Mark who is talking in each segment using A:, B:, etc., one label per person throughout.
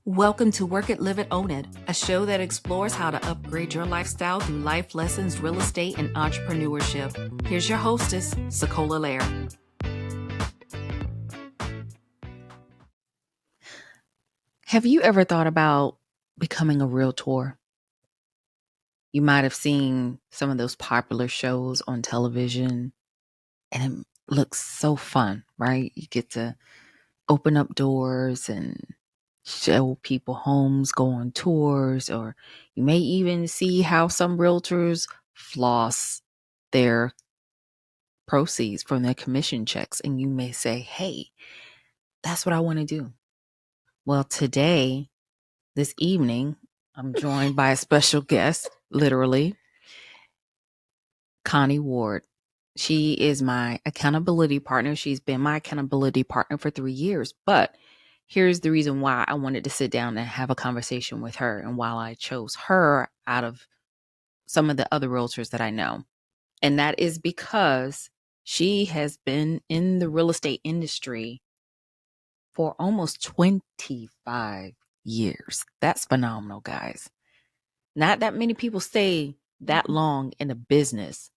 A: Welcome to Work It, Live It, Own It, a show that explores how to upgrade your lifestyle through life lessons, real estate, and entrepreneurship. Here's your hostess, Sacola Lehr. Have you ever thought about becoming a realtor? You might have seen some of those popular shows on television, and it looks so fun, right? You get to open up doors and show people homes, go on tours, or you may even see how some realtors floss their proceeds from their commission checks. And you may say, hey, that's what I want to do. Well, today, this evening, I'm joined by a special guest, literally, Connie Ward. She is my accountability partner. She's been my accountability partner for 3 years. But here's the reason why I wanted to sit down and have a conversation with her, and why I chose her out of some of the other realtors that I know. And that is because she has been in the real estate industry for almost 25 years. That's phenomenal, guys. Not that many people stay that long in a business,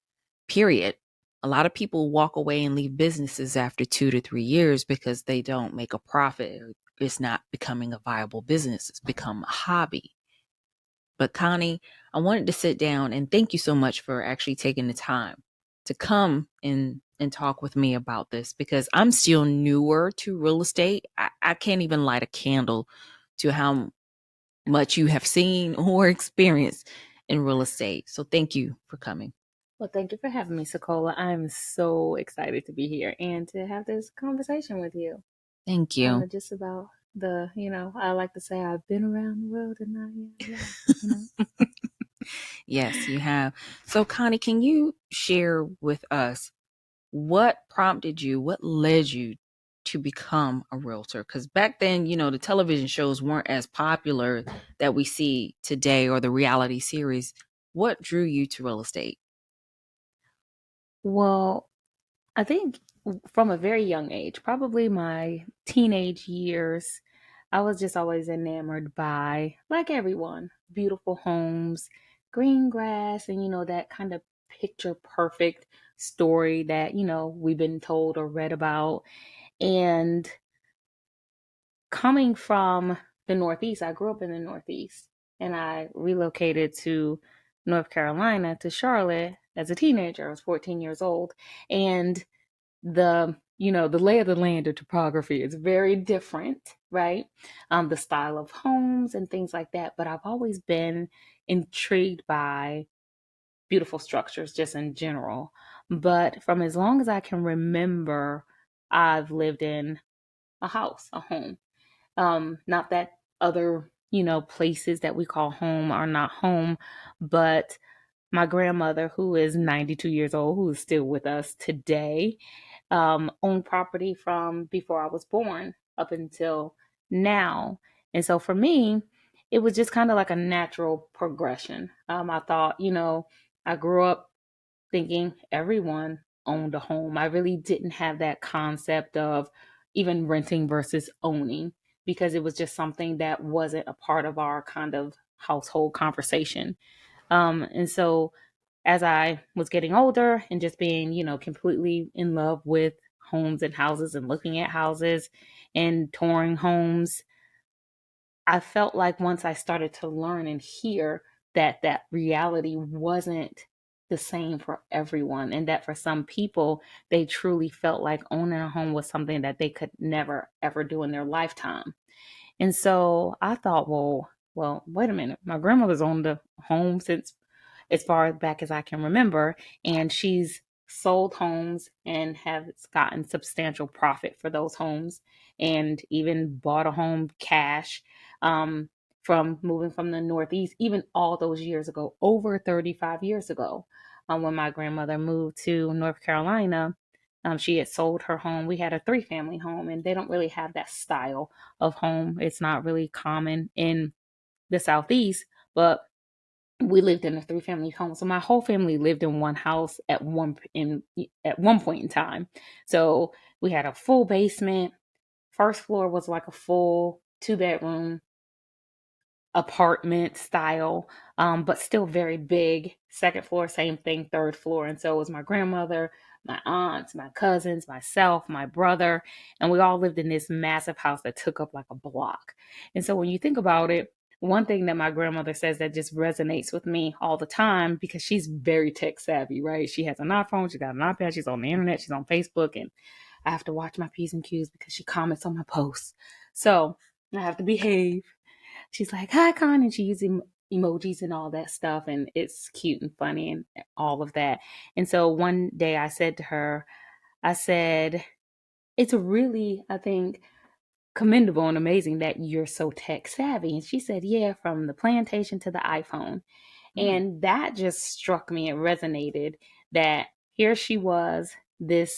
A: period. A lot of people walk away and leave businesses after 2 to 3 years because they don't make a profit. It's not becoming a viable business. It's become a hobby. But Connie, I wanted to sit down and thank you so much for actually taking the time to come and talk with me about this, because I'm still newer to real estate. I can't even light a candle to how much you have seen or experienced in real estate. So thank you for coming.
B: Well, thank you for having me, Sacola. I'm so excited to be here and to have this conversation with you.
A: Thank you.
B: Just about I like to say I've been around the world and
A: Yes, you have. So Connie, can you share with us what prompted you, what led you to become a realtor? Because back then, the television shows weren't as popular that we see today, or the reality series. What drew you to real estate?
B: Well, I think from a very young age, probably my teenage years, I was just always enamored by, like everyone, beautiful homes, green grass, and that kind of picture perfect story that, we've been told or read about. And coming from the Northeast, I grew up in the Northeast and I relocated to North Carolina, to Charlotte as a teenager. I was 14 years old. And the lay of the land of topography is very different, right? The style of homes and things like that. But I've always been intrigued by beautiful structures just in general. But from as long as I can remember, I've lived in a house, a home. Not that other, places that we call home are not home, but my grandmother, who is 92 years old, who is still with us today, owned property from before I was born up until now. And so for me, it was just kind of like a natural progression. I thought, I grew up thinking everyone owned a home. I really didn't have that concept of even renting versus owning, because it was just something that wasn't a part of our kind of household conversation. And so as I was getting older and just being, completely in love with homes and houses and looking at houses and touring homes, I felt like once I started to learn and hear that reality wasn't the same for everyone, and that for some people, they truly felt like owning a home was something that they could never ever do in their lifetime. And so I thought, well, wait a minute. My grandmother's owned a home since as far back as I can remember, and she's sold homes and has gotten substantial profit for those homes, and even bought a home cash, from moving from the Northeast, even all those years ago, over 35 years ago, when my grandmother moved to North Carolina. She had sold her home. We had a 3-family home, and they don't really have that style of home. It's not really common in the Southeast, but we lived in a 3-family home. So my whole family lived in one house at one point in time. So we had a full basement. First floor was like a full 2-bedroom. apartment style, but still very big. Second floor, same thing, third floor. And so it was my grandmother, my aunts, my cousins, myself, my brother, and we all lived in this massive house that took up like a block. And so when you think about it, one thing that my grandmother says that just resonates with me all the time, because she's very tech savvy, right? She has an iPhone, she's got an iPad, she's on the internet, she's on Facebook, and I have to watch my P's and Q's because she comments on my posts. So I have to behave. She's like, "Hi, Con," and she uses emojis and all that stuff, and it's cute and funny and all of that. And so one day I said to her, I said, "It's really, I think, commendable and amazing that you're so tech savvy." And she said, "Yeah, from the plantation to the iPhone."
A: Mm,
B: And that just struck me. It resonated that here she was.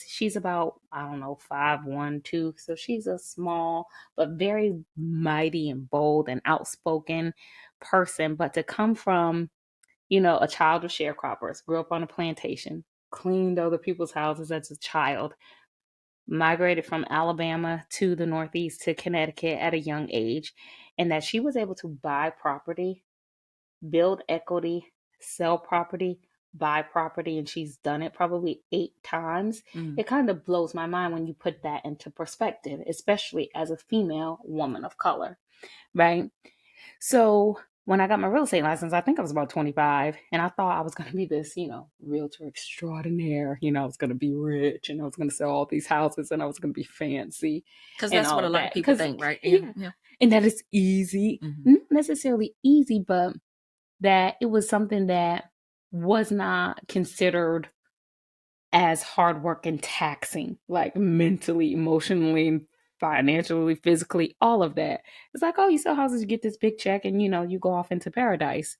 B: She's about, I don't know, 5'1", 5'2". So she's a small, but very mighty and bold and outspoken person. But to come from, a child of sharecroppers, grew up on a plantation, cleaned other people's houses as a child, migrated from Alabama to the Northeast to Connecticut at a young age, and that she was able to buy property, build equity, sell property, buy property, and she's done it probably 8 times.
A: mm.
B: It kind of blows my mind when you put that into perspective, especially as a female woman of color, right? So when I got my real estate license, I think I was about 25, and I thought I was going to be this, realtor extraordinaire. I was going to be rich, and I was going to sell all these houses, and I was going to be fancy
A: Because
B: and
A: that's
B: all
A: what a
B: of
A: lot of
B: that.
A: people
B: Because,
A: think, right? Yeah,
B: yeah,
A: yeah.
B: and that it's easy,
A: Hmm.
B: not necessarily easy, but that it was something that was not considered as hard work and taxing, like mentally, emotionally, financially, physically, all of that. It's like, oh, you sell houses, you get this big check, and you go off into paradise.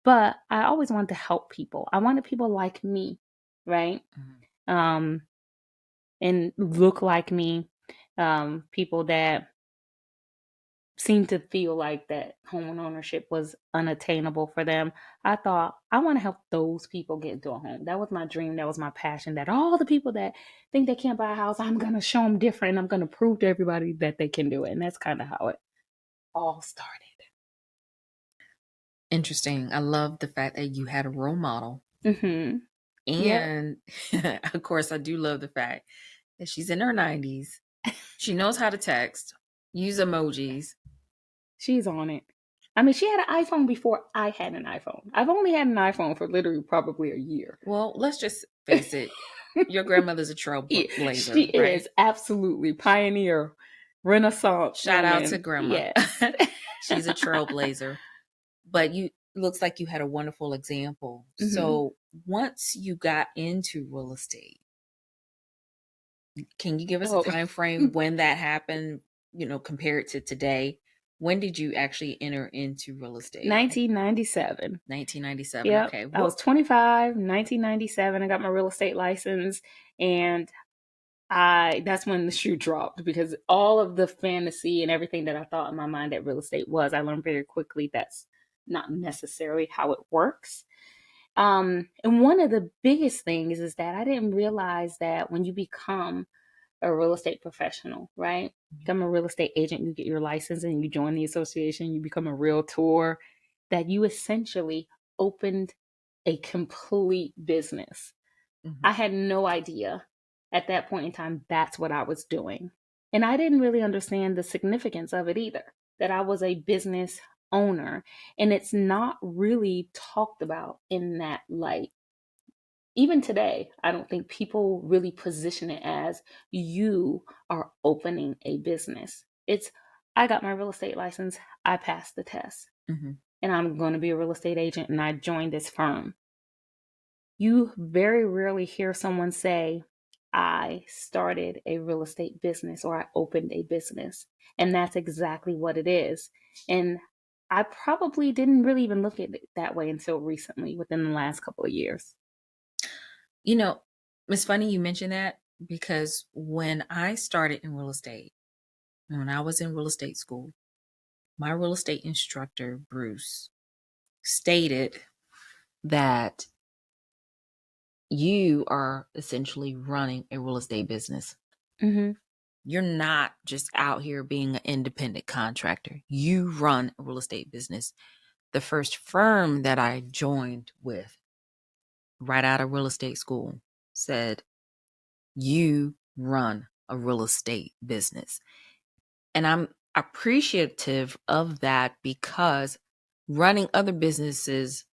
B: But I always wanted to help people. I wanted people like me, right?
A: Hmm.
B: Um, and look like me. People that seemed to feel like that home ownership was unattainable for them. I thought, I want to help those people get into a home. That was my dream. That was my passion. That all the people that think they can't buy a house, I'm going to show them different. I'm going to prove to everybody that they can do it. And that's kind of how it all started.
A: Interesting. I love the fact that you had a role model.
B: Mm-hmm. Yep.
A: And of course, I do love the fact that she's in her 90s. She knows how to text, use emojis.
B: She's on it. I mean, she had an iPhone before I had an iPhone. I've only had an iPhone for literally probably a year.
A: Well, let's just face it. Your grandmother's a
B: Yeah, she
A: trailblazer, right?
B: is absolutely pioneer, Renaissance
A: Shout out to
B: woman.
A: grandma.
B: Yes.
A: She's a trailblazer. But you looks like you had a wonderful example.
B: Hmm.
A: So once you got into real estate, can you give us a
B: Oh,
A: time frame when that happened, compared to today? When did you actually enter into real estate?
B: 1997.
A: 1997.
B: Yep.
A: Okay.
B: I was
A: What
B: 25, 1997. I got my real estate license, and I that's when the shoe dropped, because all of the fantasy and everything that I thought in my mind that real estate was, I learned very quickly that's not necessarily how it works. And one of the biggest things is that I didn't realize that when you become a real estate professional, right? Become a real estate agent, you get your license and you join the association, you become a realtor, that you essentially opened a complete business.
A: Mhm.
B: I had no idea at that point in time that's what I was doing. And I didn't really understand the significance of it either, that I was a business owner. And it's not really talked about in that light. Even today, I don't think people really position it as you are opening a business. It's, I got my real estate license, I passed the test,
A: Mhm.
B: and I'm going to be a real estate agent, and I joined this firm. You very rarely hear someone say, I started a real estate business or I opened a business. And that's exactly what it is. And I probably didn't really even look at it that way until recently, within the last couple of years.
A: You know, it's funny you mentioned that because when I started in real estate, when I was in real estate school, my real estate instructor, Bruce, stated that you are essentially running a real estate business.
B: Mm-hmm.
A: You're not just out here being an independent contractor. You run a real estate business. The first firm that I joined with right out of real estate school said, you run a real estate business. And I'm appreciative of that because running other businesses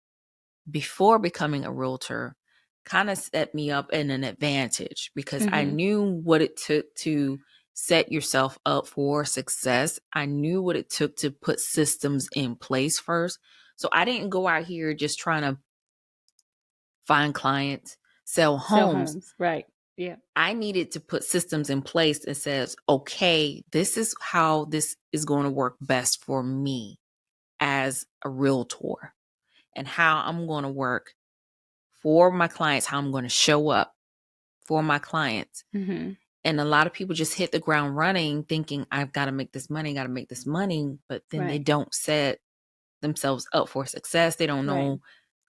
A: before becoming a realtor kind of set me up in an advantage because I
B: Mm-hmm.
A: knew what it took to set yourself up for success. I knew what it took to put systems in place first. So I didn't go out here just trying to find clients, sell
B: Sell
A: homes.
B: homes, right? Yeah.
A: I needed to put systems in place that says, okay, this is how this is going to work best for me as a realtor and how I'm going to work for my clients, how I'm going to show up for my clients.
B: Mm-hmm.
A: And a lot of people just hit the ground running thinking, I've got to make this money, got to make this money. But then they
B: Right.
A: don't set themselves up for success. They don't
B: Right.
A: know.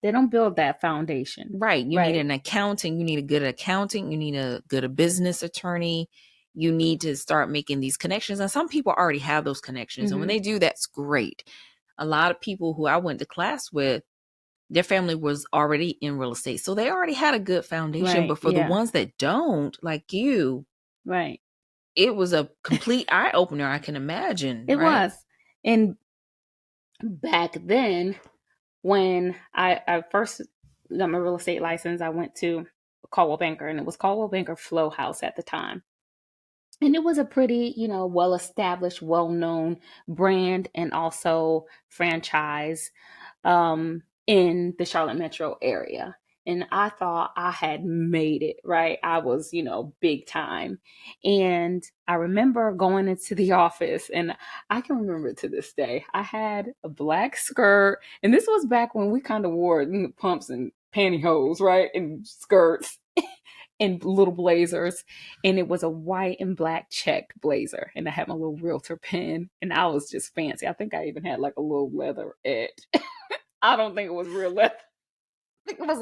B: They don't build that foundation.
A: Right. You need
B: Right.
A: an accountant. You need a good accountant. You need a good business attorney. You need to start making these connections. And some people already have those connections. And when
B: Mm-hmm.
A: they do, that's great. A lot of people who I went to class with, their family was already in real estate. So they already had a good foundation.
B: Right.
A: But for the
B: Yeah.
A: ones that don't, like you,
B: Right.
A: it was a complete eye opener, I can imagine,
B: It
A: right?
B: was. And back then, when I first got my real estate license, I went to Coldwell Banker, and it was Coldwell Banker Flow House at the time. And it was a pretty, well established, well known brand and also franchise in the Charlotte metro area. And I thought I had made it, right? I was, big time. And I remember going into the office, and I can remember to this day, I had a black skirt. And this was back when we kind of wore pumps and pantyhose, right? And skirts and little blazers. And it was a white and black checked blazer. And I had my little realtor pin, and I was just fancy. I think I even had like a little leather edge. I don't think it was real leather. I think it was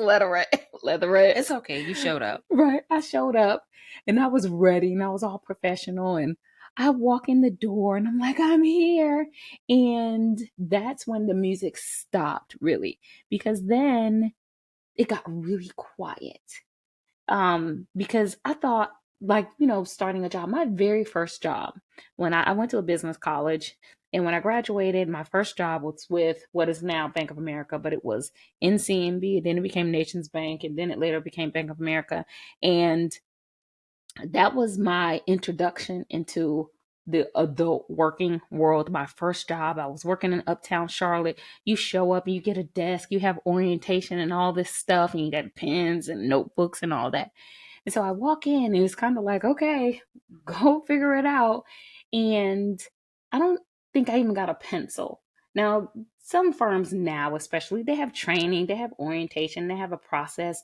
B: leatherette.
A: It's okay. You showed up.
B: Right. I showed up and I was ready and I was all professional, and I walk in the door and I'm like, I'm here. And that's when the music stopped, really, because then it got really quiet. Because I thought, like, starting a job, my very first job, when I went to a business college, and when I graduated, my first job was with what is now Bank of America, but it was NCNB, and then it became Nations Bank, and then it later became Bank of America. And that was my introduction into the adult working world. My first job, I was working in uptown Charlotte. You show up and you get a desk, you have orientation and all this stuff, and you got pens and notebooks and all that. And so I walk in and it's kind of like, okay, go figure it out. And I don't think I even got a pencil. Now, some firms now, especially, they have training, they have orientation, they have a process.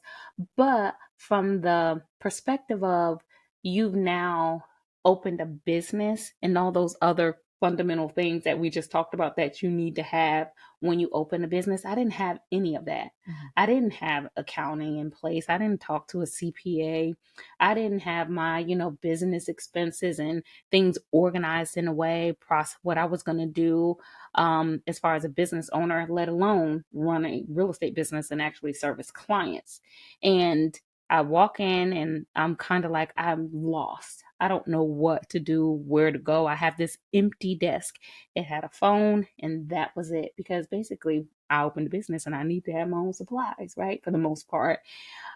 B: But from the perspective of you've now opened a business and all those other fundamental things that we just talked about that you need to have when you open a business, I didn't have any of that.
A: Mhm.
B: I didn't have accounting in place. I didn't talk to a CPA. I didn't have my, business expenses and things organized in a way, process what I was going to do as far as a business owner, let alone run a real estate business and actually service clients. And I walk in and I'm kind of like, I'm lost. I don't know what to do, where to go. I have this empty desk. It had a phone, and that was it. Because basically, I opened a business and I need to have my own supplies, right? For the most part.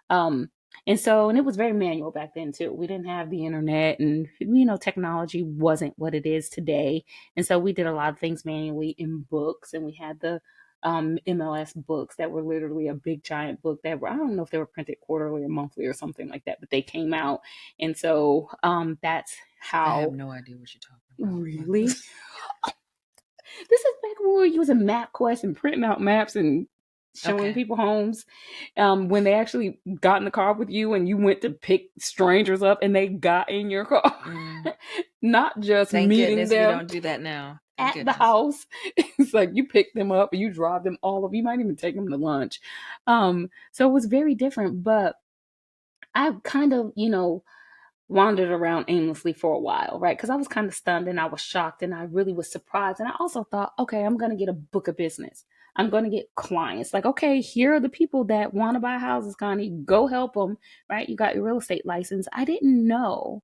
B: Um, and it was very manual back then too. We didn't have the internet, and technology wasn't what it is today. And so we did a lot of things manually in books, and we had the MLS books that were literally a big giant book that were, I don't know if they were printed quarterly or monthly or something like that, but they came out. And so that's
A: I have
B: how.
A: no idea what you're talking
B: Really?
A: about.
B: This is back when we were using MapQuest and printing out maps and showing
A: Okay.
B: people homes. When they actually got in the car with you and you went to pick strangers up and they got in your car,
A: Mm.
B: not just
A: Thank
B: meeting
A: goodness we
B: them
A: don't do that now. Thank
B: at the
A: goodness.
B: house. It's like you pick them up and you drive them all over. You might even take them to lunch. So it was very different, but I kind of, wandered around aimlessly for a while, right? Because I was kind of stunned and I was shocked and I really was surprised. And I also thought, okay, I'm going to get a book of business. I'm going to get clients. Like, okay, here are the people that want to buy houses, Connie. Go help them, right? You got your real estate license. I didn't know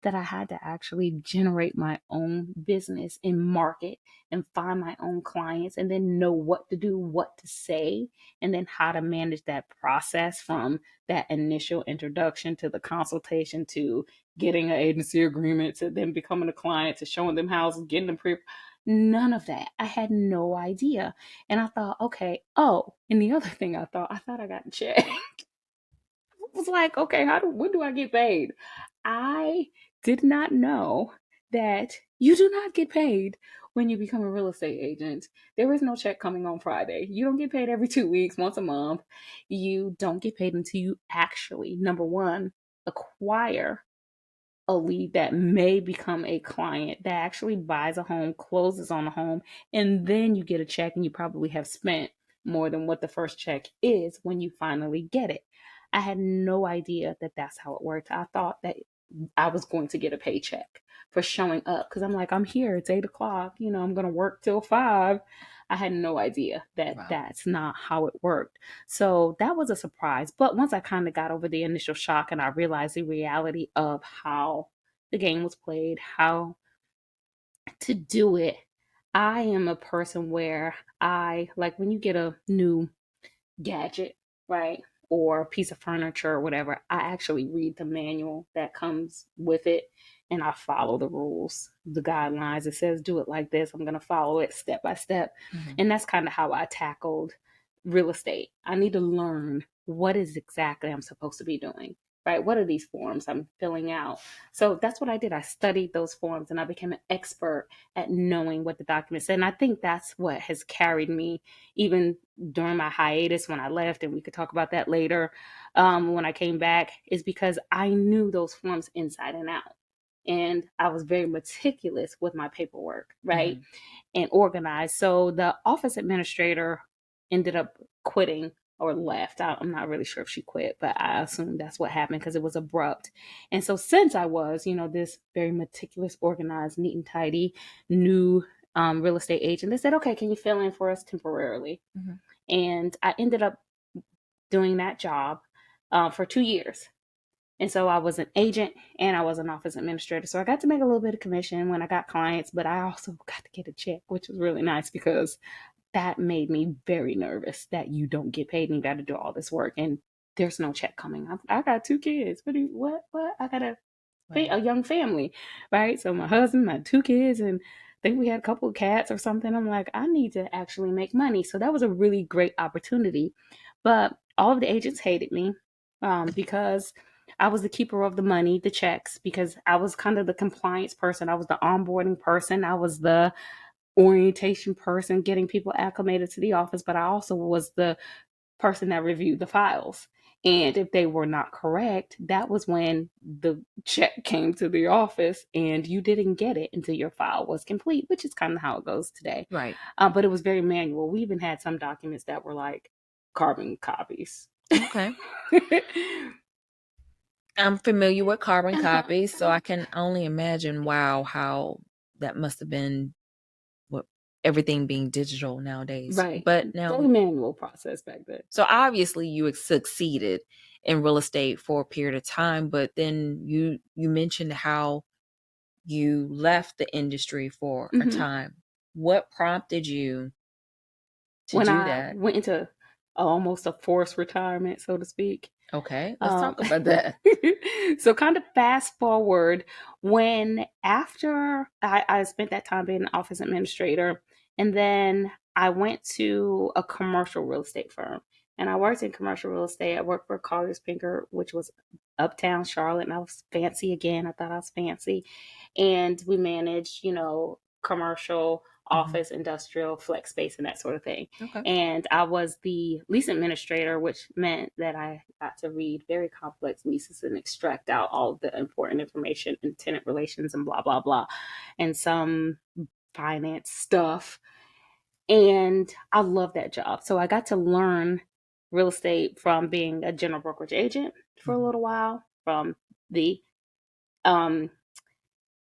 B: that I had to actually generate my own business and market and find my own clients and then know what to do, what to say, and then how to manage that process from that initial introduction to the consultation to getting an agency agreement to then becoming a client to showing them houses, getting them pre. None of that. I had no idea. And I thought, okay, oh, and the other thing I thought I got a check. Was like, okay, when do I get paid? I did not know that you do not get paid when you become a real estate agent. There is no check coming on Friday. You don't get paid every 2 weeks, once a month. You don't get paid until you actually, number one, acquire a lead that may become a client that actually buys a home, closes on a home, and then you get a check and you probably have spent more than what the first check is when you finally get it. I had no idea that that's how it worked. I thought that I was going to get a paycheck for showing up because I'm like, I'm here. It's 8 o'clock. I'm going to work till 5. I had no idea that
A: Wow.
B: that's not how it worked. So that was a surprise. But once I kind of got over the initial shock and I realized the reality of how the game was played, how to do it, I am a person where I like when you get a new gadget, right? Or a piece of furniture or whatever, I actually read the manual that comes with it and I follow the rules, the guidelines. It says do it like this. I'm going to follow it step by step.
A: Mhm.
B: And that's kind of how I tackled real estate. I need to learn what is exactly I'm supposed to be doing, right? What are these forms I'm filling out? So that's what I did. I studied those forms and I became an expert at knowing what the documents said. And I think that's what has carried me even during my hiatus when I left, and we could talk about that later, when I came back, is because I knew those forms inside and out. And I was very meticulous with my paperwork, right?
A: Mhm.
B: And organized. So the office administrator ended up quitting or left. I'm not really sure if she quit, but I assume that's what happened because it was abrupt. And so since I was, this very meticulous, organized, neat and tidy, new real estate agent, they said, okay, can you fill in for us temporarily?
A: Mhm.
B: And I ended up doing that job for 2 years. And so I was an agent and I was an office administrator. So I got to make a little bit of commission when I got clients, but I also got to get a check, which was really nice because that made me very nervous that you don't get paid and you got to do all this work and there's no check coming. I got 2 kids. What? I got
A: Right.
B: a young family, right? So my husband, my 2 kids, and I think we had a couple of cats or something. I'm like, I need to actually make money. So that was a really great opportunity. But all of the agents hated me because I was the keeper of the money, the checks, because I was kind of the compliance person. I was the onboarding person. I was the orientation person, getting people acclimated to the office, but I also was the person that reviewed the files. And if they were not correct, that was when the check came to the office and you didn't get it until your file was complete, which is kind of how it goes today.
A: Right.
B: But it was very manual. We even had some documents that were like carbon copies.
A: Okay. I'm familiar with carbon copies, so I can only imagine, wow, how that must have been what everything being digital nowadays.
B: Right.
A: But now,
B: Very manual process back then.
A: so obviously you succeeded in real estate for a period of time, but then you mentioned how you left the industry for a
B: Hmm.
A: time. What prompted you to
B: When
A: do
B: I
A: that?
B: went into almost a forced retirement, so to speak.
A: Okay, let's
B: Um,
A: talk about that.
B: so kind of fast forward when after I spent that time being an office administrator, and then I went to a commercial real estate firm, and I worked in commercial real estate. I worked for Coldwell Banker, which was uptown Charlotte, and I was fancy again. I thought I was fancy, and we managed, commercial,
A: Mhm.
B: office, industrial, flex space, and that sort of thing.
A: Okay.
B: And I was the lease administrator, which meant that I got to read very complex leases and extract out all of the important information and tenant relations and blah, blah, blah, and some finance stuff. And I love that job. So I got to learn real estate from being a general brokerage agent for a
A: Mhm.
B: little while, from the um,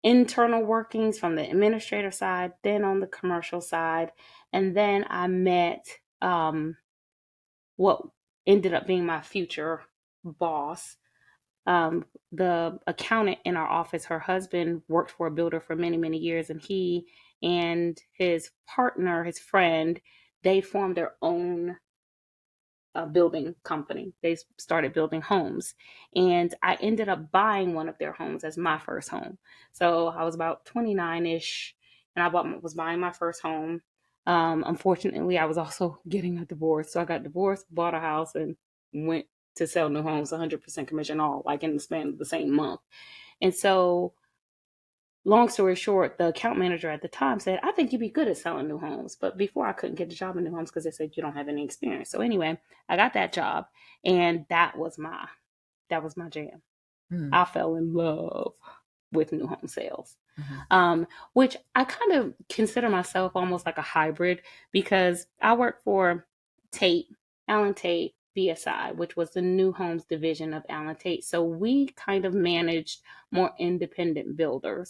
B: internal workings from the administrator side, then on the commercial side. And then I met what ended up being my future boss. The accountant in our office, her husband worked for a builder for many, many years, and he and his partner, his friend, they formed their own building company. They started building homes, and I ended up buying one of their homes as my first home. So I was about 29 ish, and was buying my first home. Unfortunately, I was also getting a divorce, so I got divorced, bought a house, and went to sell new homes, 100% commission, all like in the span of the same month. And so long story short, the account manager at the time said, I think you'd be good at selling new homes. But before, I couldn't get a job in new homes because they said you don't have any experience. So anyway, I got that job, and that was my jam.
A: Mm.
B: I fell in love with new home sales.
A: Mm-hmm.
B: Which I kind of consider myself almost like a hybrid, because I work for Tate, Allen Tate, BSI, which was the new homes division of Allen Tate. So we kind of managed more independent builder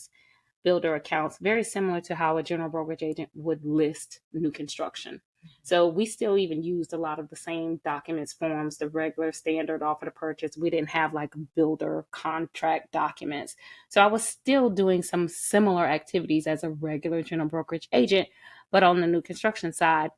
B: accounts, very similar to how a general brokerage agent would list new construction. So we still even used a lot of the same documents, forms, the regular standard offer to purchase. We didn't have like builder contract documents. So I was still doing some similar activities as a regular general brokerage agent, but on the new construction side.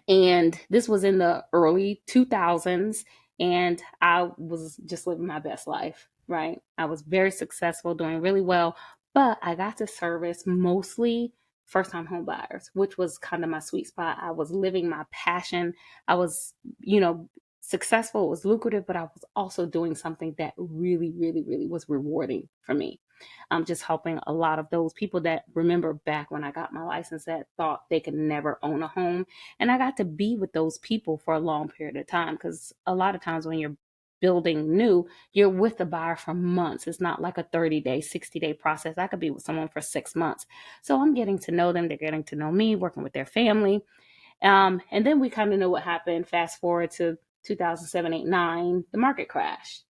B: And this was in the early 2000s, and I was just living my best life, right? I was very successful, doing really well, but I got to service mostly first time home buyers, which was kind of my sweet spot. I was living my passion. I was, you know, successful, it was lucrative, but I was also doing something that really, really, really was rewarding for me. I'm just helping a lot of those people that remember back when I got my license that thought they could never own a home. And I got to be with those people for a long period of time, because a lot of times when you're building new, you're with the buyer for months. It's not like a 30-day, 60-day process. I could be with someone for 6 months. So I'm getting to know them. They're getting to know me, working with their family. And then we kind of know what happened. Fast forward to 2007, 8, 9, the market crashed.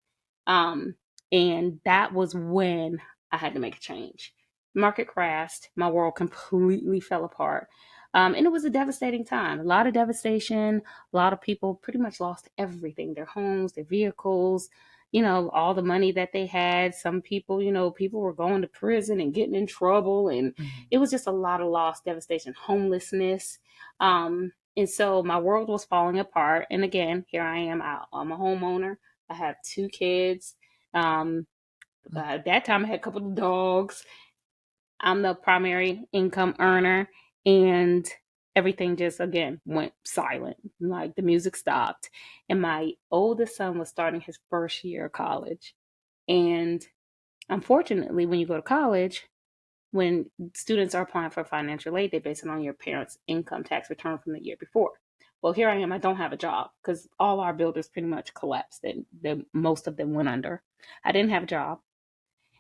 B: Um, and that was when I had to make a change. Market crashed. My world completely fell apart. And it was a devastating time. A lot of devastation. A lot of people pretty much lost everything, their homes, their vehicles, all the money that they had. Some people, people were going to prison and getting in trouble. And
A: Mm-hmm.
B: it was just a lot of loss, devastation, homelessness. And so my world was falling apart. And again, here I am. I'm a homeowner. I have 2 kids. At that time, I had a couple of dogs. I'm the primary income earner, and everything just again went silent. Like the music stopped, and my oldest son was starting his first year of college. And unfortunately, when you go to college, when students are applying for financial aid, they base it on your parents' income tax return from the year before. Well, here I am. I don't have a job because all our builders pretty much collapsed, and most of them went under. I didn't have a job,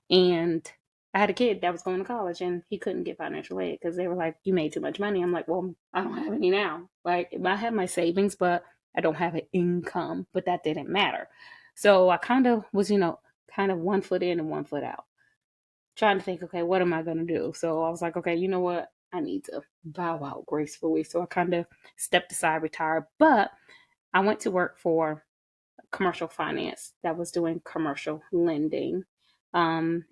B: and I had a kid that was going to college, and he couldn't get financial aid because they were like, "You made too much money." I'm like, "Well, I don't have any now. Like, I have my savings, but I don't have an income." But that didn't matter. So I kind of was, kind of one foot in and one foot out, trying to think, okay, what am I going to do? So I was like, okay, you know what? I need to bow out gracefully. So I kind of stepped aside, retired, but I went to work for commercial finance that was doing commercial lending. And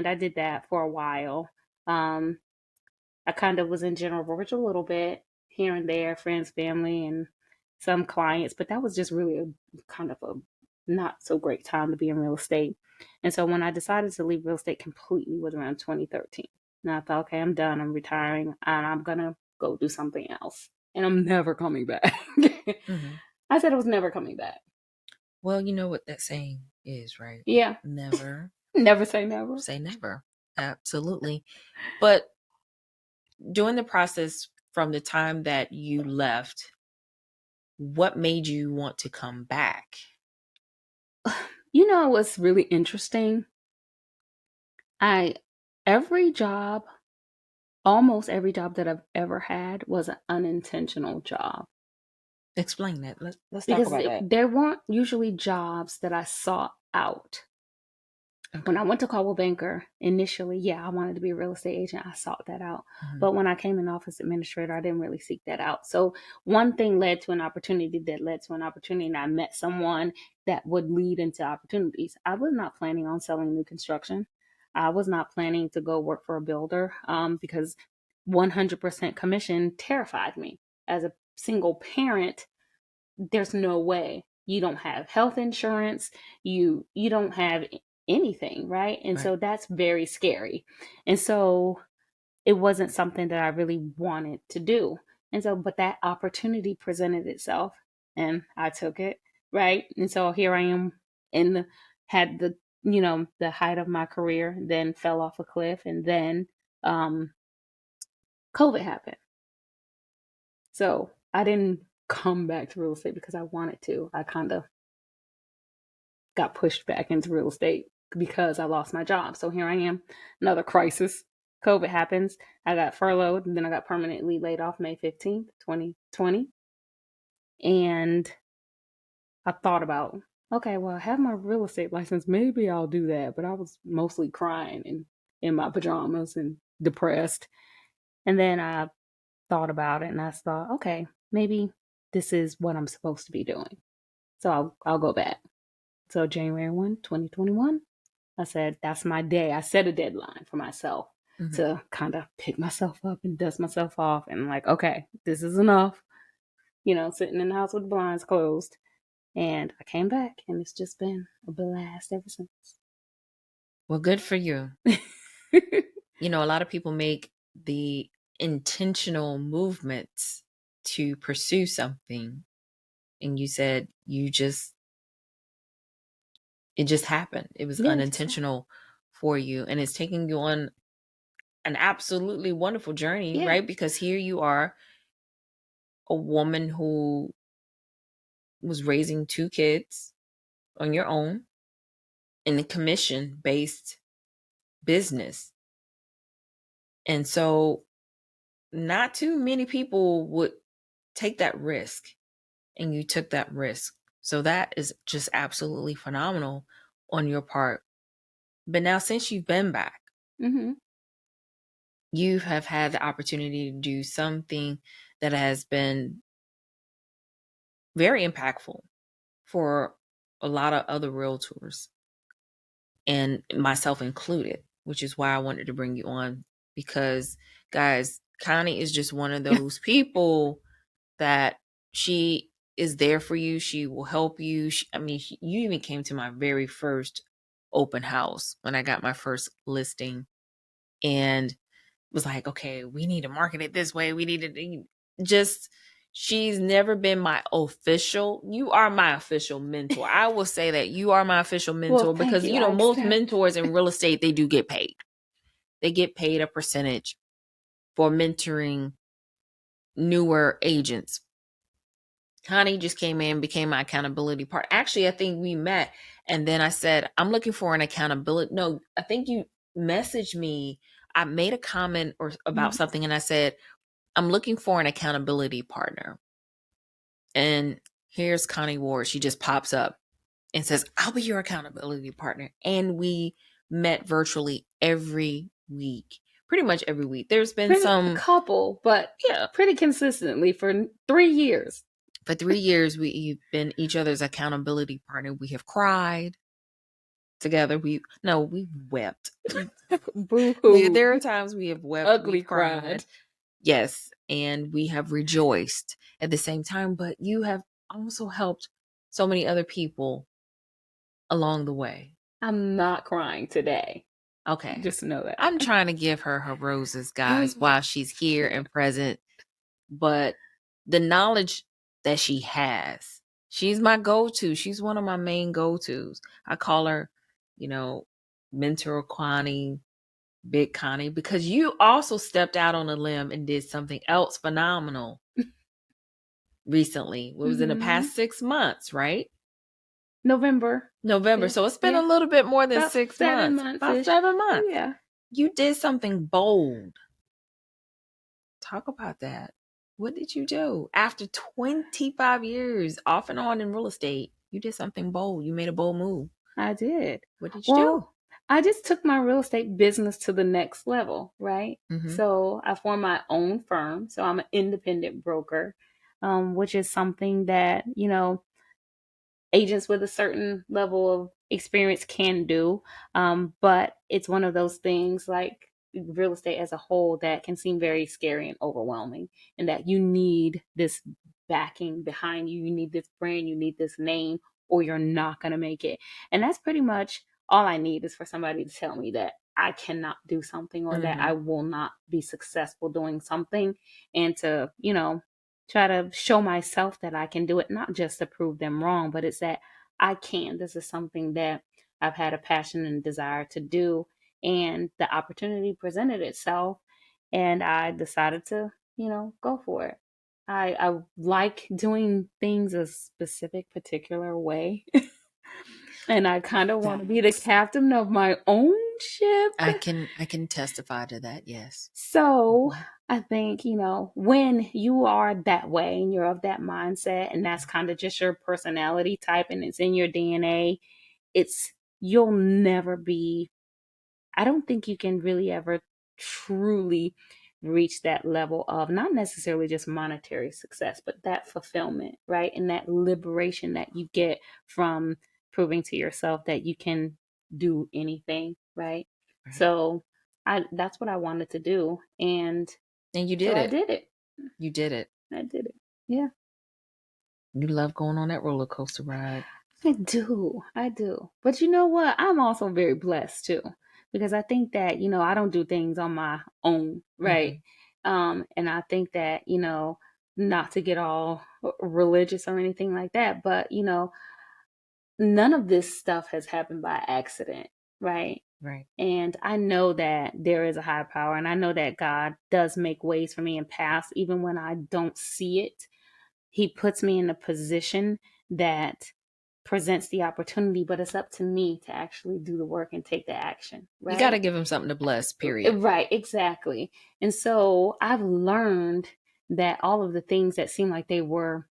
B: I did that for a while. Um, I kind of was in general brokerage a little bit here and there, friends, family, and some clients, but that was just really a kind of a not so great time to be in real estate. And so when I decided to leave real estate completely was around 2013. And I thought, okay, I'm done. I'm retiring and I'm going to go do something else. And I'm never coming back.
A: Mm-hmm.
B: I said I was never coming back.
A: Well, you know what that saying is, right?
B: Yeah.
A: Never
B: Never say never.
A: say never. Absolutely. But during the process from the time that you left, what made you want to come back?
B: What's really interesting? I, every job, almost every job that I've ever had was an unintentional job,
A: Explain that. Let's talk
B: because
A: about that.
B: there weren't usually jobs that I sought out.
A: Okay.
B: When I went to Coldwell Banker, initially, yeah, I wanted to be a real estate agent. I sought that out.
A: Mm-hmm.
B: But when I came in office administrator, I didn't really seek that out. So one thing led to an opportunity that led to an opportunity, and I met someone that would lead into opportunities. I was not planning on selling new construction. I was not planning to go work for a builder because 100% commission terrified me. As a single parent, there's no way. You don't have health insurance, you don't have anything, right? And
A: Right.
B: so that's very scary. And so it wasn't something that I really wanted to do. And so but that opportunity presented itself and I took it, right? And so here I am in the had the the height of my career, then fell off a cliff, and then um COVID happened. So I didn't come back to real estate because I wanted to. I kind of got pushed back into real estate because I lost my job. So here I am, another crisis. COVID happens. I got furloughed and then I got permanently laid off May 15th, 2020. And I thought about, okay, well, I have my real estate license. Maybe I'll do that. But I was mostly crying and in my pajamas and depressed. And then I thought about it and I thought, okay, maybe this is what I'm supposed to be doing. So I'll go back. So January 1, 2021, I said, that's my day. I set a deadline for myself
A: Mm-hmm.
B: to kind of pick myself up and dust myself off. And like, okay, this is enough, sitting in the house with the blinds closed. And I came back and it's just been a blast ever since.
A: Well, good for you. A lot of people make the intentional movements to pursue something. And you said it just happened. It was
B: Yeah,
A: unintentional for you. And it's taking you on an absolutely wonderful journey,
B: yeah.
A: right? Because here you are, a woman who was raising 2 kids on your own in a commission based business. And so not too many people would take that risk, and you took that risk. So that is just absolutely phenomenal on your part. But now, since you've been back,
B: Mm-hmm.
A: you have had the opportunity to do something that has been very impactful for a lot of other realtors, and myself included, which is why I wanted to bring you on. Because, guys, Connie is just one of those people that she is there for you. She will help you. You even came to my very first open house when I got my first listing and was like, okay, we need to market it this way. We need to just, she's never been my official. You are my official mentor. I will say that you are my official
B: Well,
A: mentor
B: thank
A: because,
B: you. I
A: most
B: accept.
A: mentors in real estate, they do get paid. They get paid a percentage for mentoring newer agents. Connie just came in, became my accountability partner. Actually, I think we met, and then I said, I'm looking for an accountability. No, I think you messaged me. I made a comment or about
B: Mhm.
A: something, and I said, I'm looking for an accountability partner. And here's Connie Ward. She just pops up and says, I'll be your accountability partner. And we met virtually every week, pretty much every week. There's been
B: Pretty a
A: some,
B: couple, but
A: yeah,
B: pretty consistently for 3 years.
A: for 3 years, we've been each other's accountability partner. We have cried together. We wept.
B: Boo
A: There
B: hoo.
A: are times we have wept,
B: Ugly
A: we've cried.
B: cried.
A: Yes. And we have rejoiced at the same time. But you have also helped so many other people along the way.
B: I'm not crying today.
A: Okay.
B: Just know that.
A: I'm trying to give her roses, guys, while she's here and present. But the knowledge that she has, she's my go-to. She's one of my main go-tos. I call her, you know, mentor Connie, Big Connie, because you also stepped out on a limb and did something else phenomenal recently. It was in the
B: Hmm.
A: past 6 months, right?
B: November.
A: November.
B: Yeah.
A: So it's been a
B: Yeah.
A: little bit more than
B: About
A: 6 months.
B: 7 months
A: About
B: ish.
A: 7 months.
B: Yeah.
A: You did something bold. Talk about that. What did you do? After 25 years off and on in real estate, you did something bold. You made a bold move.
B: I did.
A: What did you do?
B: Well, I just took my real estate business to the next level, right?
A: Mm-hmm.
B: So I formed my own firm. So I'm an independent broker, which is something that, agents with a certain level of experience can do. But it's one of those things like real estate as a whole that can seem very scary and overwhelming, and that you need this backing behind you. You need this brand, you need this name, or you're not going to make it. And that's pretty much all I need is for somebody to tell me that I cannot do something or that
A: Mm-hmm.
B: I will not be successful doing something, and to, try to show myself that I can do it, not just to prove them wrong, but it's that I can. This is something that I've had a passion and desire to do. And the opportunity presented itself, and I decided to, go for it. I like doing things a specific, particular way. And I kind of want to be the
A: Facts.
B: captain of my own ship.
A: I can testify to that. Yes.
B: So
A: Mm-hmm.
B: I think, when you are that way and you're of that mindset, and that's kind of just your personality type and it's in your DNA, you'll never be, I don't think you can really ever truly reach that level of not necessarily just monetary success, but that fulfillment, right? And that liberation that you get from proving to yourself that you can do anything, right?
A: Right.
B: So that's what I wanted to do. And
A: And you
B: so
A: did
B: I
A: it.
B: did it.
A: You did it.
B: I did it. Yeah.
A: You love going on that roller coaster ride.
B: I do. I do. But you know what? I'm also very blessed too. Because I think that, I don't do things on my own, right?
A: Mm-hmm.
B: And I think that, not to get all religious or anything like that, but none of this stuff has happened by accident, right?
A: Right.
B: And I know that there is a higher power, and I know that God does make ways for me and paths even when I don't see it. He puts me in a position that presents the opportunity, but it's up to me to actually do the work and take the action,
A: You got to
B: right?
A: give him something to bless, period.
B: Right, exactly. And so I've learned that all of the things that seem like they were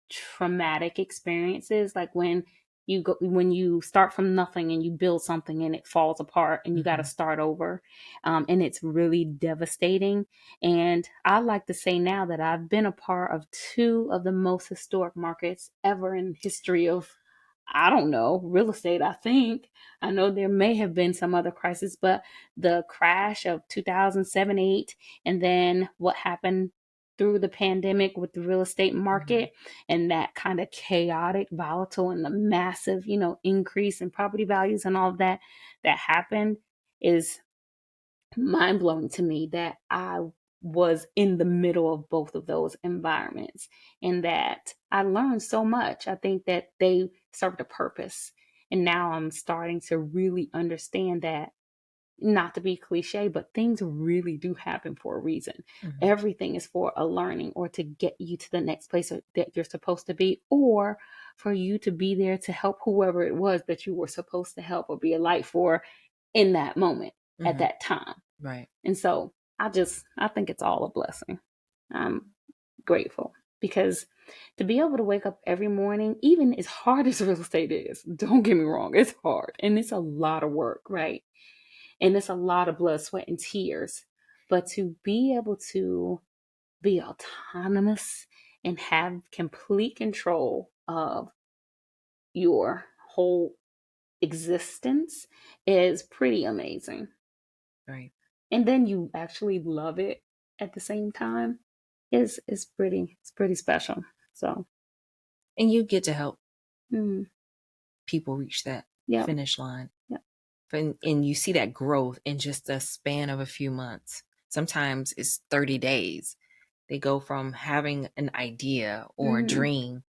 B: traumatic experiences, like when you start from nothing and you build something and it falls apart and you got to
A: Mm-hmm.
B: start over, and it's really devastating. And I like to say now that I've been a part of two of the most historic markets ever in history of, I don't know, real estate. I know there may have been some other crisis, but the crash of 2007, 8, and then what happened through the pandemic with the real estate
A: Mm-hmm.
B: market, and that kind of chaotic, volatile, and the massive, increase in property values and all of that happened is mind blowing to me, that I was in the middle of both of those environments, and that I learned so much. I think that they served a purpose. And now I'm starting to really understand that, not to be cliche, but things really do happen for a reason.
A: Mm-hmm.
B: Everything is for a learning, or to get you to the next place that you're supposed to be, or for you to be there to help whoever it was that you were supposed to help or be a light for in that moment at
A: Mm-hmm.
B: that time.
A: Right.
B: And so I think it's all a blessing. I'm grateful because to be able to wake up every morning, even as hard as real estate is, don't get me wrong, it's hard and it's a lot of work, right? And it's a lot of blood, sweat, and tears. But to be able to be autonomous and have complete control of your whole existence is pretty amazing.
A: Right.
B: And then you actually love it at the same time is pretty special. So,
A: And you get to help
B: mm,
A: people reach that
B: yep,
A: finish line.
B: yep,
A: And you see that growth in just a span of a few months. Sometimes it's 30 days. They go from having an idea or a
B: mm,
A: dream,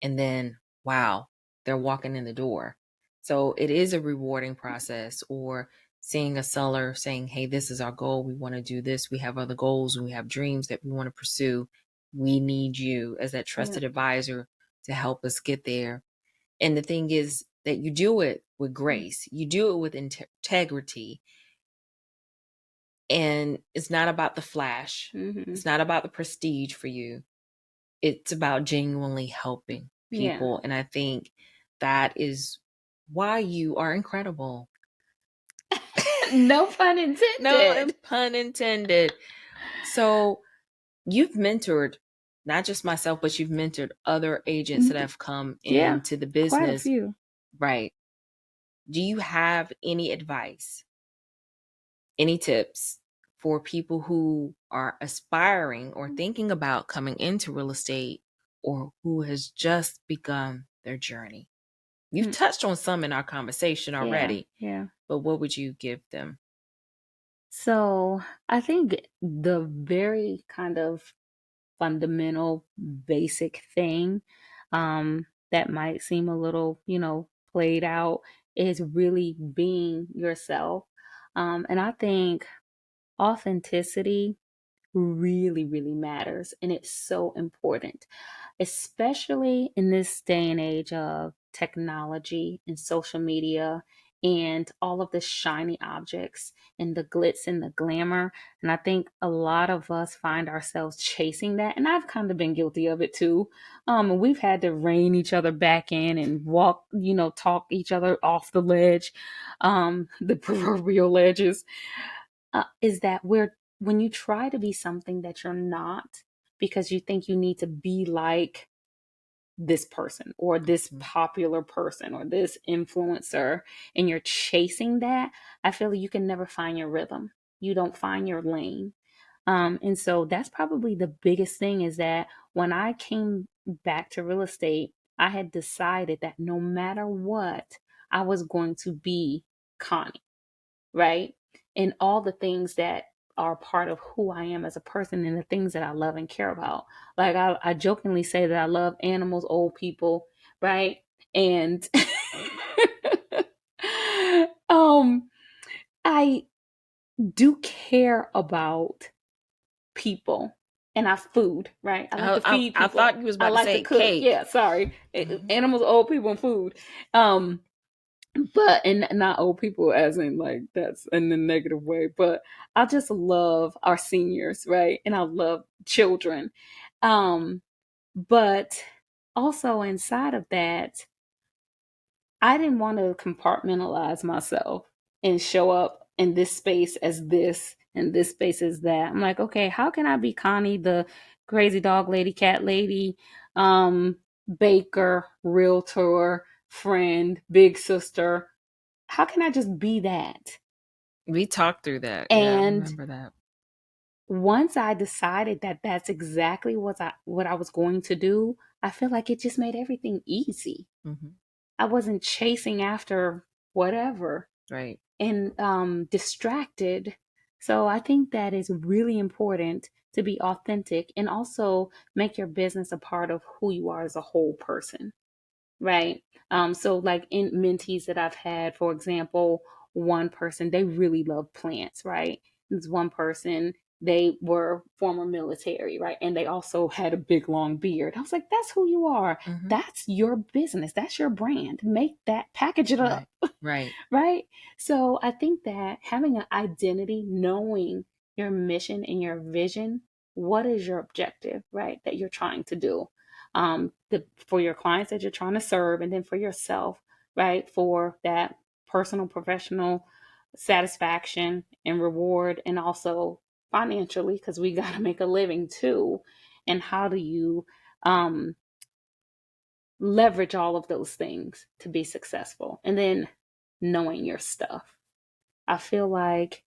A: and then, wow, they're walking in the door. So it is a rewarding process. Or seeing a seller saying, hey, this is our goal. We want to do this. We have other goals. We have dreams that we want to pursue. We need you as that
B: yep,
A: trusted advisor to help us get there. And the thing is that you do it with grace, you do it with integrity. And it's not about the flash,
B: mm-hmm,
A: it's not about the prestige for you. It's about genuinely helping
B: yeah.
A: people. And I think that is why you are incredible.
B: No pun
A: No
B: intended.
A: pun intended. So you've mentored not just myself, but you've mentored other agents that have come
B: Yeah,
A: into the
B: quite a
A: business.
B: few.
A: Right. Do you have any advice, any tips for people who are aspiring or thinking about coming into real estate or who has just begun their journey? You've
B: Hmm.
A: touched on some in our conversation
B: Yeah,
A: already,
B: yeah.
A: but what would you give them?
B: So I think the very kind of fundamental, basic thing that might seem a little, played out is really being yourself. And I think authenticity really, really matters. And it's so important, especially in this day and age of technology and social media and all of the shiny objects and the glitz and the glamour. And I think a lot of us find ourselves chasing that. And I've kind of been guilty of it too. And we've had to rein each other back in and walk, talk each other off the ledge, the proverbial ledges. Is that when you try to be something that you're not because you think you need to be like this person or this
A: Mhm.
B: popular person or this influencer and you're chasing that, I feel like you can never find your rhythm. You don't find your lane. And so that's probably the biggest thing is that when I came back to real estate, I had decided that no matter what, I was going to be Connie, right? And all the things that are part of who I am as a person and the things that I love and care about. Like I jokingly say that I love animals, old people, right? And um I do care about people and our food, right? I like to feed
A: I
B: people.
A: thought you was
B: I
A: about to
B: like to
A: say
B: cook.
A: cake.
B: Yeah, sorry.
A: Mhm.
B: Animals, old people, and food. Um, and not old people as in like that's in the negative way, but I just love our seniors, right? And I love children. Um, but also inside of that, I didn't want to compartmentalize myself and show up in this space as this and this space as that. I'm like, okay, how can I be Connie, the crazy dog lady, cat lady, baker, realtor, friend, big sister? How can I just be that?
A: We talked through that. Yeah, I
B: And
A: remember that.
B: once I decided that that's exactly what I was going to do, I feel like it just made everything easy.
A: Hmm.
B: I wasn't chasing after whatever
A: Right.
B: and distracted. So I think that is really important to be authentic and also make your business a part of who you are as a whole person. Right. So like in mentees that I've had, for example, one person, they really love plants, right? There's one person, they were former military, right? And they also had a big long beard. I was like, that's who you are.
A: Hmm.
B: That's your business. That's your brand. Make that, package it up.
A: Right. Right.
B: Right? So I think that having an identity, knowing your mission and your vision, what is your objective, right? That you're trying to do. For your clients that you're trying to serve, and then for yourself, right? For that personal, professional satisfaction and reward, and also financially, because we got to make a living too. And how do you um, leverage all of those things to be successful? And then knowing your stuff. I feel like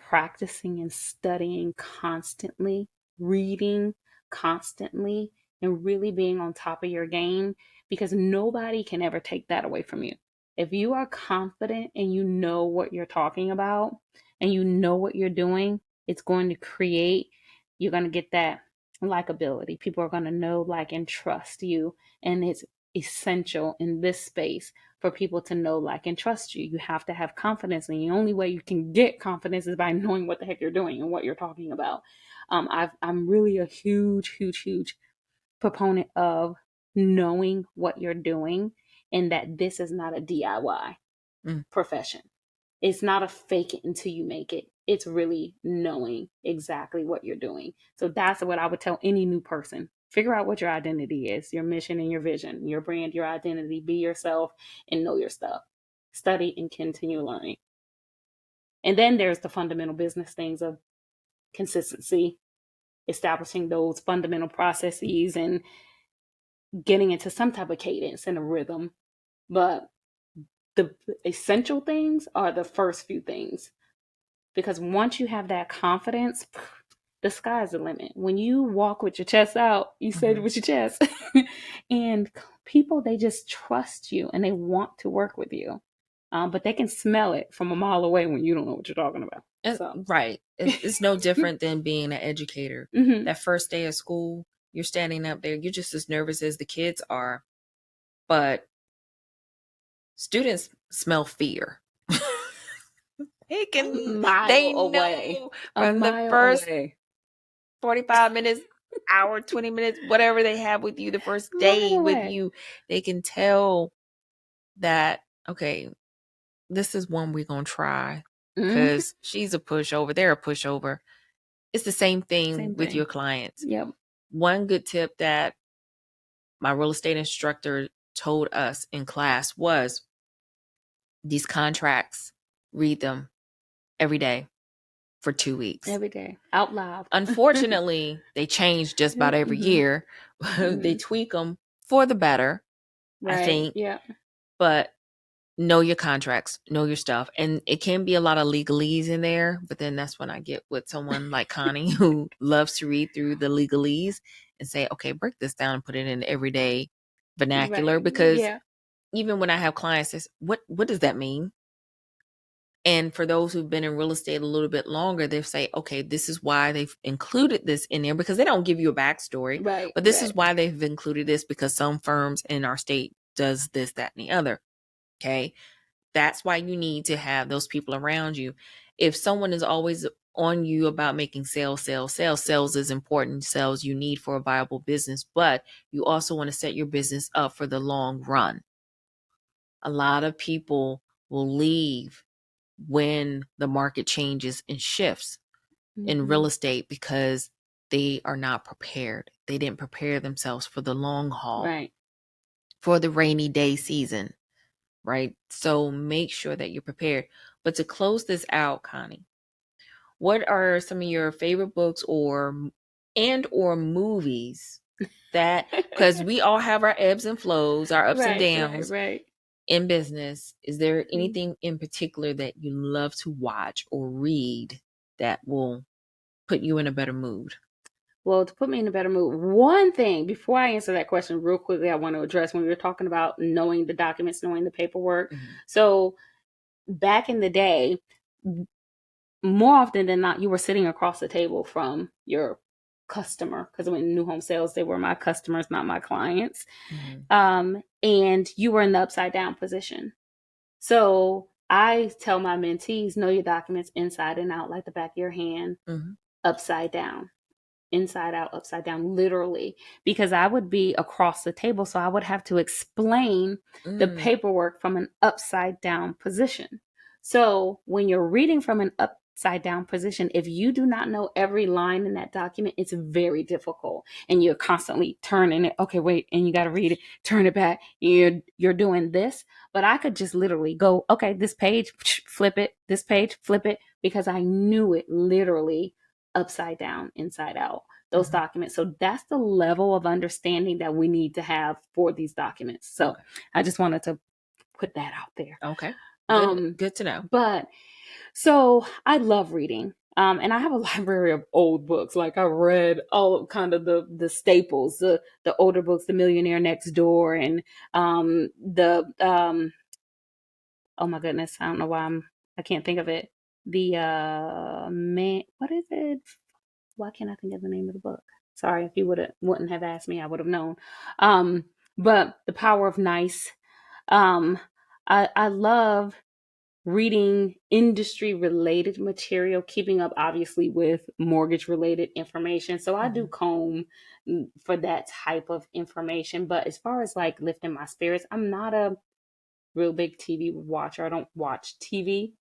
B: practicing and studying constantly, reading constantly, and really being on top of your game because nobody can ever take that away from you. If you are confident and you know what you're talking about and you know what you're doing, it's going to create, you're going to get that likability. People are going to know, like, and trust you. And it's essential in this space for people to know, like, and trust you. You have to have confidence, and the only way you can get confidence is by knowing what the heck you're doing and what you're talking about. I'm really a huge, huge, huge proponent of knowing what you're doing and that this is not a DIY
A: Mm.
B: profession. It's not a fake it until you make it. It's really knowing exactly what you're doing. So that's what I would tell any new person. Figure out what your identity is, your mission and your vision, your brand, your identity. Be yourself and know your stuff. Study and continue learning. And then there's the fundamental business things of consistency, establishing those fundamental processes and getting into some type of cadence and a rhythm. But the essential things are the first few things, because once you have that confidence, the sky's the limit. When you walk with your chest out, you say it with your chest. And people, they just trust you and they want to work with you. But they can smell it from a mile away when you don't know what you're talking about. So.
A: Right. It's no different than being an educator.
B: Mm-hmm.
A: That first day of school, you're standing up there, you're just as nervous as the kids are, but students smell fear. They can, they know from the first 45 minutes, hour, 20 minutes, whatever they have with you, the first day with you, they can tell that, okay, this is one we're going to try because she's a pushover. They're a pushover. It's the same thing with your clients.
B: Yep.
A: One good tip that my real estate instructor told us in class was these contracts, read them every day for 2 weeks.
B: Every day. Out loud.
A: Unfortunately, they change just about every year. They tweak them for the better, I think.
B: Yeah.
A: But know your contracts, know your stuff. And it can be a lot of legalese in there, but then that's when I get with someone like Connie who loves to read through the legalese and say, okay, break this down and put it in everyday vernacular. Because even when I have clients, it's, what does that mean? And for those who've been in real estate a little bit longer, they say, okay, this is why they've included this in there, because they don't give you a backstory.
B: Right.
A: But this is why they've included this, because some firms in our state does this, that, and the other. Okay. That's why you need to have those people around you. If someone is always on you about making sales is important. Sales you need for a viable business, but you also want to set your business up for the long run. A lot of people will leave when the market changes and shifts in real estate because they are not prepared. They didn't prepare themselves for the long haul,
B: right,
A: for the rainy day season, right? So make sure that you're prepared. But to close this out, Connie, what are some of your favorite books or movies that, because we all have our ebbs and flows, our ups and downs in business. Is there anything in particular that you love to watch or read that will put you in a better mood?
B: Well, to put me in a better mood, one thing, before I answer that question real quickly, I want to address when we were talking about knowing the documents, knowing the paperwork. So back in the day, more often than not, you were sitting across the table from your customer, because when new home sales, they were my customers, not my clients. And you were in the upside down position. So I tell my mentees, know your documents inside and out, like the back of your hand, upside down, inside out, upside down, literally, because I would be across the table. So I would have to explain the paperwork from an upside down position. So when you're reading from an upside down position, if you do not know every line in that document, it's very difficult. And you're constantly turning it. Okay, wait, and you got to read it, turn it back. You're doing this. But I could just literally go, okay, this page, flip it, this page, flip it, because I knew it literally upside down, inside out, those documents. So that's the level of understanding that we need to have for these documents. So I just wanted to put that out there.
A: Okay. Good to know.
B: But so I love reading. And I have a library of old books. Like I read all kind of the staples, the older books, The Millionaire Next Door, and oh my goodness, I don't know why I can't think of it. The man, what is it? Why can't I think of the name of the book? Sorry, if you wouldn't have asked me, I would have known. But The Power of Nice. I love reading industry related material, keeping up obviously with mortgage related information. So I do comb for that type of information. But as far as like lifting my spirits, I'm not a real big TV watcher. I don't watch TV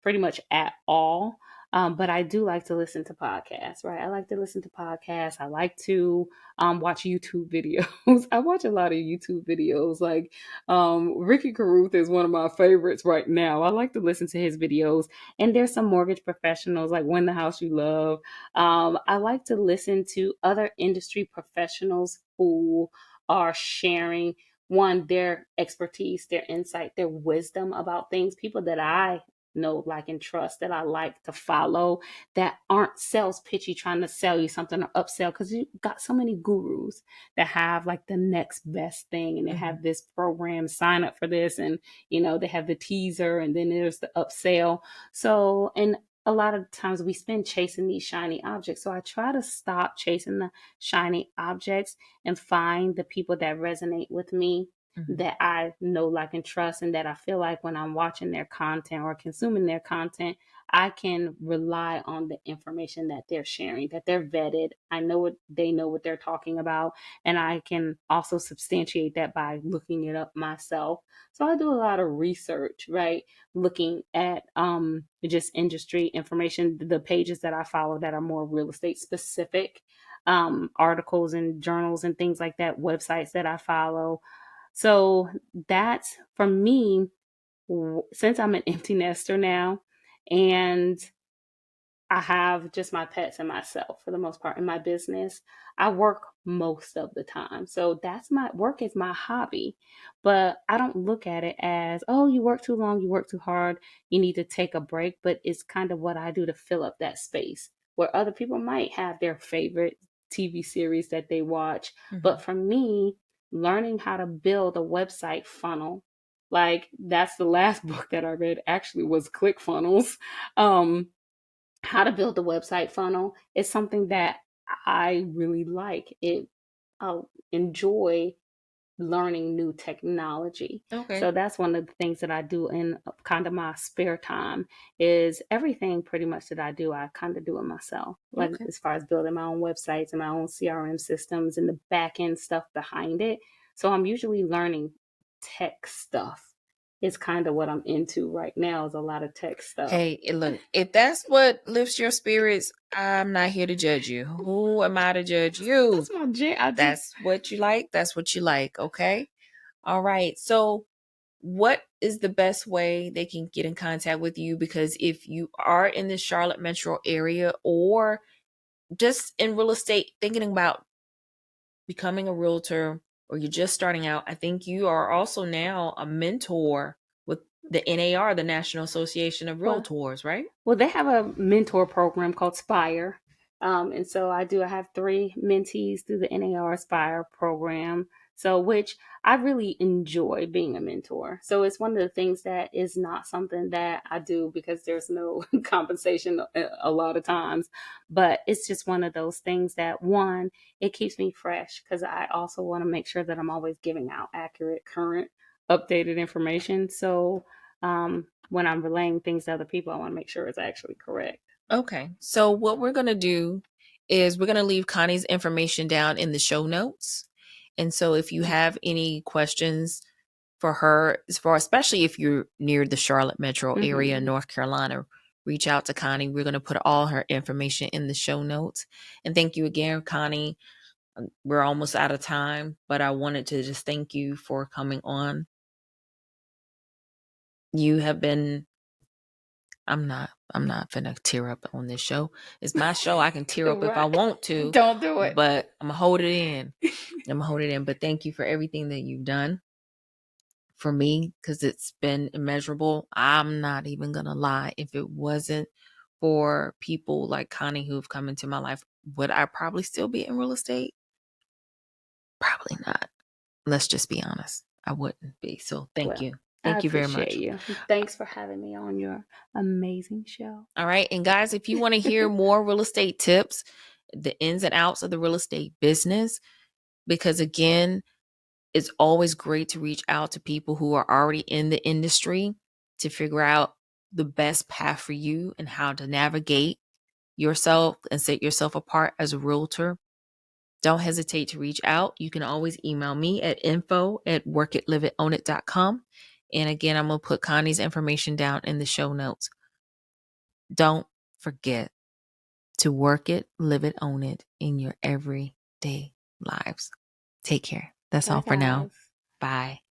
B: pretty much at all. But I do like to listen to podcasts, right? I like to listen to podcasts. I like to watch YouTube videos. I watch a lot of YouTube videos. Like Ricky Carruth is one of my favorites right now. I like to listen to his videos. And there's some mortgage professionals like Win the House You Love. I like to listen to other industry professionals who are sharing one, their expertise, their insight, their wisdom about things, people that I know, like, and trust, that I like to follow, that aren't sales pitchy trying to sell you something or upsell, because you got so many gurus that have like the next best thing, and they
A: Mm-hmm.
B: have this program, sign up for this, and they have the teaser, and then there's the upsell. So, and a lot of times we spend chasing these shiny objects. So I try to stop chasing the shiny objects and find the people that resonate with me,
A: Mm-hmm.
B: that I know, like, and trust, and that I feel like when I'm watching their content or consuming their content, I can rely on the information that they're sharing, that they're vetted. I know what they know what they're talking about, and I can also substantiate that by looking it up myself. So I do a lot of research, right? Looking at just industry information, the pages that I follow that are more real estate specific, articles and journals and things like that, websites that I follow. So that's for me, since I'm an empty nester now, and I have just my pets and myself for the most part in my business. I work most of the time. So that's my work, is my hobby. But I don't look at it as, oh, you work too long, you work too hard, you need to take a break. But it's kind of what I do to fill up that space where other people might have their favorite TV series that they watch.
A: Mm-hmm.
B: But for me, learning how to build a website funnel, like, that's the last book that I read actually, was ClickFunnels. How to build the website funnel is something that I really like. I enjoy learning new technology.
A: Okay.
B: So that's one of the things that I do in kind of my spare time. Is everything pretty much that I do, I kind of do it myself. Like,
A: Okay.
B: as far as building my own websites and my own CRM systems and the back end stuff behind it. So I'm usually learning tech stuff. It's kind of what I'm into right now, is a lot of tech stuff.
A: Hey, look, if that's what lifts your spirits, I'm not here to judge you. Who am I to judge you?
B: That's my jam. I just
A: That's what you like. That's what you like. Okay. All right. So, what is the best way they can get in contact with you? Because if you are in the Charlotte metro area, or just in real estate, thinking about becoming a realtor, or you're just starting out, I think you are also now a mentor with the NAR, the National Association of
B: well,
A: Realtors, right?
B: Well, they have a mentor program called Spire. And so I have three mentees through the NAR Spire program. So, which I really enjoy being a mentor. So it's one of the things that is not something that I do because there's no compensation a lot of times. But it's just one of those things that, one, it keeps me fresh, because I also want to make sure that I'm always giving out accurate, current, updated information. So, when I'm relaying things to other people, I want to make sure it's actually correct.
A: Okay. So what we're going to do is we're going to leave Connie's information down in the show notes. And so if you have any questions for her, as far, especially if you're near the Charlotte metro area,
B: Mm-hmm.
A: North Carolina, reach out to Connie. We're going to put all her information in the show notes. And thank you again, Connie. We're almost out of time, but I wanted to just thank you for coming on. You have been I'm not finna tear up on this show. It's my show. I can tear up if I
B: Right.
A: want to,
B: Don't do it.
A: but I'm gonna hold it in. I'm gonna hold it in. But thank you for everything that you've done for me, because it's been immeasurable. I'm not even gonna lie. If it wasn't for people like Connie who've come into my life, would I probably still be in real estate? Probably not. Let's just be honest. I wouldn't be. So thank
B: Well,
A: you.
B: I
A: Thank you very
B: appreciate
A: much.
B: you. Thanks for having me on your amazing show.
A: All right. And guys, if you want to hear more real estate tips, the ins and outs of the real estate business, because again, it's always great to reach out to people who are already in the industry to figure out the best path for you and how to navigate yourself and set yourself apart as a realtor. Don't hesitate to reach out. You can always email me at info@workitliveitownit.com. And again, I'm going to put Connie's information down in the show notes. Don't forget to work it, live it, own it in your everyday lives. Take care. That's all
B: Bye,
A: for now.
B: guys.
A: Bye.